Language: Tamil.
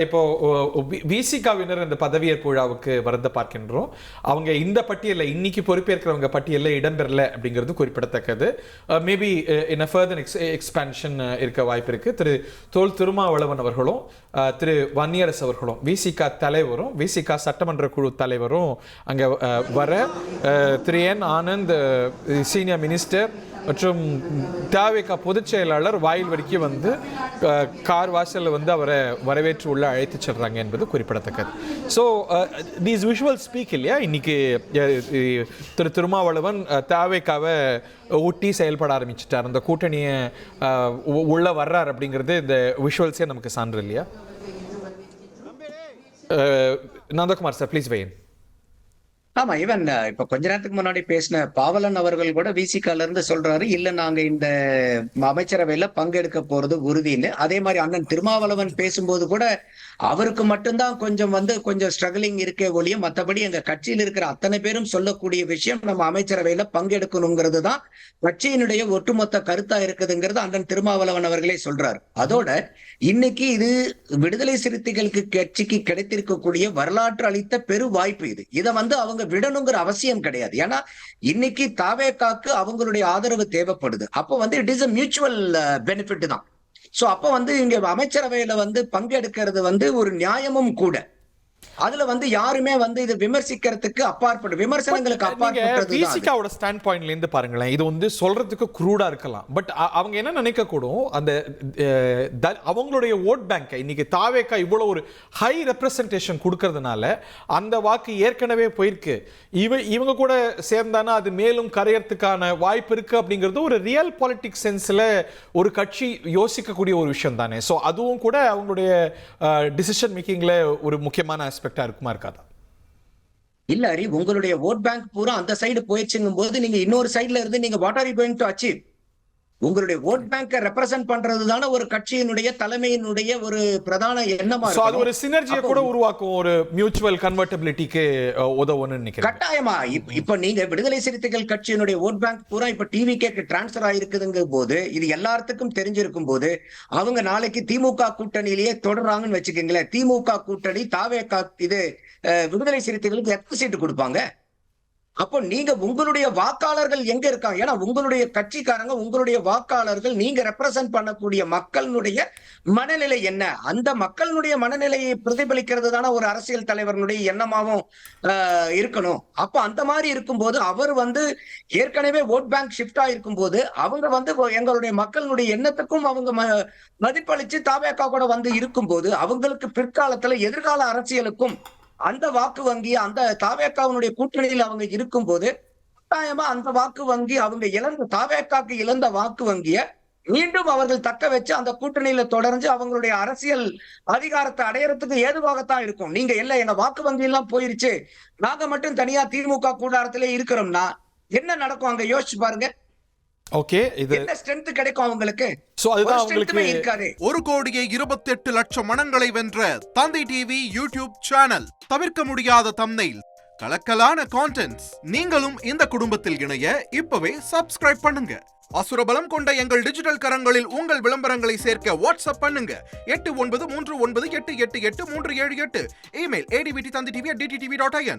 இப்போ விசிகாவினர் இந்த பதவியேற்பு விழாவுக்கு வரத பார்க்கின்றோம். அவங்க இந்த பட்டியலில் இன்னைக்கு பொறுப்பேற்கிறவங்க பட்டியலில் இடம்பெறல அப்படிங்கிறது குறிப்பிடத்தக்கது. Maybe in a further expansion இருக்க வாய்ப்பு இருக்கு. திரு தோல் திருமாவளவன் அவர்களும் திரு வன்னியரசு அவர்களும் விசிகா தலைவரும் விசிகா சட்டமன்ற குழு தலைவரும் அங்கே வர திரு என் ஆனந்த் சீனியர் மினிஸ்டர் மற்றும் தாவேகா பொதுச் செயலாளர் வாயில் வரைக்கும் வந்து கார் வாசலில் வந்து அவரை வரவேற்று உள்ள அழைத்து செல்றாங்க என்பது குறிப்பிடத்தக்கது. ஸோ தீஸ் விஷுவல் ஸ்பீக் இல்லையா, இன்னைக்கு திரு திருமாவளவன் தாவேகாவை ஊட்டி செயல்பட ஆரம்பிச்சிட்டார், அந்த கூட்டணியை உள்ள வர்றார் அப்படிங்கிறது இந்த விஷுவல்ஸே நமக்கு சான்று இல்லையா? Nandakumar sir please weigh in. ஆமா, ஈவன் இப்ப கொஞ்ச நேரத்துக்கு முன்னாடி பேசின பாவலன் அவர்கள் கூட விசிகால இருந்து சொல்றாரு, இல்ல நாங்க இந்த அமைச்சரவையில பங்கெடுக்க போறது உறுதின்னு. அதே மாதிரி அண்ணன் திருமாவளவன் பேசும்போது கூட அவருக்கு மட்டும்தான் கொஞ்சம் ஸ்ட்ரகிளிங் இருக்கே ஒழிய, மற்றபடி எங்க கட்சியில் இருக்கிற அத்தனை பேரும் சொல்லக்கூடிய விஷயம் நம்ம அமைச்சரவையில பங்கெடுக்கணுங்கிறது தான் கட்சியினுடைய ஒட்டுமொத்த கருத்தா இருக்குதுங்கிறது அண்ணன் திருமாவளவன் அவர்களே சொல்றாரு. அதோட இன்னைக்கு இது விடுதலை சிறுத்தைகளுக்கு கட்சிக்கு கிடைத்திருக்கக்கூடிய வரலாற்று அளித்த பெரு வாய்ப்பு. இதை அவங்க விடணுங்கிற அவசியம் கிடையாது. ஏன்னா இன்னைக்கு தாவேகாக்கு அவங்களுடைய ஆதரவு தேவைப்படுது. அப்போ it is a mutual benefit தான். சோ அப்ப இங்க அமைச்சரவையில பங்கெடுக்கிறது ஒரு நியாயமும் கூட. அதுல யாருமே இதை விமர்சிக்கிறதுக்கு அப்பாற்பட்டு, விமர்சனங்களுக்கு அப்பாற்பட்டது. விசிகாவோட ஸ்டாண்ட் பாயிண்ட்ல இருந்து பாருங்களேன், இது சொல்றதுக்கு க்ரூடா இருக்கலாம். பட் அவங்க என்ன நினைக்க கூடும், அந்த அவங்களுடைய ஓட் பேங்க் இன்னைக்கு தாவேகா இவ்வளவு ஒரு ஹை ரெப்ரசன்டேஷன் கொடுக்கறதுனால அந்த வாக்கு ஏற்கனவே போயிருக்கு. இவங்க கூட சேர்ந்தானா அது மேலும் கரையறதுக்கான வாய்ப்பு இருக்கு அப்படிங்கிறது ஒரு ரியல் பாலிட்டிக்ஸ் சென்ஸ்ல ஒரு கட்சி யோசிக்கக்கூடிய ஒரு விஷயம் தானே. ஸோ அதுவும் கூட அவங்களுடைய டிசிஷன் மேக்கிங்ல ஒரு முக்கியமான ஆஸ்பெக்டா இருக்குமா இருக்காதா? இல்ல ஹரி, உங்களுடைய ஓட் பேங்க் பூரா அந்த சைடு போயிடுச்சுங்கும் போது நீங்க இன்னொரு சைடுல இருந்து நீங்க what are you going to achieve? உங்களுடைய ஓட் பேங்கை ரெப்ரசென்ட் பண்றது தானே ஒரு கட்சியினுடைய தலைமையினுடைய ஒரு பிரதான எண்ணமா இருக்கு. அது ஒரு சினர்ஜியை கூட உருவாக்கும், ஒரு மியூச்சுவல் கன்வர்ட்டபிலிட்டிக்கு உதவும்னு நினைக்கிறேன். கட்டாயமா. இப்ப நீங்க விடுதலை சிறுத்தைகள் கட்சியினுடைய ஓட் பேங்க் பூரா இப்ப டிவிகேக்கு டிரான்ஸ்பர் ஆயிருக்குதுங்க போது, இது எல்லாத்துக்கும் தெரிஞ்சிருக்கும் போது, அவங்க நாளைக்கு திமுக கூட்டணியிலேயே தொடர்றாங்கன்னு வச்சுக்கீங்களேன். திமுக கூட்டணி தாவேகா இது விடுதலை சிறுத்தைகளுக்கு எத்தனை சீட்டு கொடுப்பாங்க? அப்போ நீங்க உங்களுடைய வாக்காளர்கள் எங்க இருக்காங்க? ஏன்னா உங்களுடைய கட்சிக்காரங்க, உங்களுடைய வாக்காளர்கள், நீங்க ரெப்ரசென்ட் பண்ணக்கூடிய மக்களுடைய மனநிலை என்ன? அந்த மக்களுடைய மனநிலையை பிரதிபலிக்கிறது தானே ஒரு அரசியல் தலைவர்களுடைய எண்ணமாவும் இருக்கணும். அப்ப அந்த மாதிரி இருக்கும்போது அவர் ஏற்கனவே ஓட் பேங்க் ஷிஃப்ட் ஆயிருக்கும் போது அவங்க எங்களுடைய மக்களுடைய எண்ணத்துக்கும் அவங்க மதிப்பளிச்சு தாவேகா கூட இருக்கும்போது, அவங்களுக்கு பிற்காலத்துல எதிர்கால அரசியலுக்கும் அந்த வாக்கு வங்கி, அந்த தாவேகாவுடைய கூட்டணியில் அவங்க இருக்கும் போது கட்டாயமா அந்த வாக்கு வங்கி அவங்க தாவேகாக்கு இழந்த வாக்கு வங்கிய மீண்டும் அவர்கள் தக்க வச்சு அந்த கூட்டணியில தொடர்ந்து அவங்களுடைய அரசியல் அதிகாரத்தை அடையறதுக்கு ஏதுவாகத்தான் இருக்கும். நீங்க எங்க வாக்கு வங்கி எல்லாம் போயிருச்சு, நாங்க மட்டும் தனியா திமுக கூடாரத்திலே இருக்கிறோம்னா என்ன நடக்கும்? அங்க யோசிச்சு பாருங்க. ஓகே, இது என்ன ஸ்ட்ரெngth கிடைக்கும் அவங்களுக்கு? சோ அதுதான் உங்களுக்கு இருக்காது. 1,28,00,000 மனங்களை வென்ற தந்தி டிவி யூடியூப் சேனல். தவிர்க்க முடியாத தம்ப்நெயில், கலக்கலான கான்டென்ட்ஸ். நீங்களும் இந்த குடும்பத்தில் இணைய இப்பவே சப்ஸ்கிரைப் பண்ணுங்க. அசுரபலம் கொண்ட எங்கள் டிஜிட்டல் கரங்களில் உங்கள் விளம்பரங்களை சேர்க்க வாட்ஸ்அப் பண்ணுங்க. 8939888838. Email advtthanditv@dttv.in.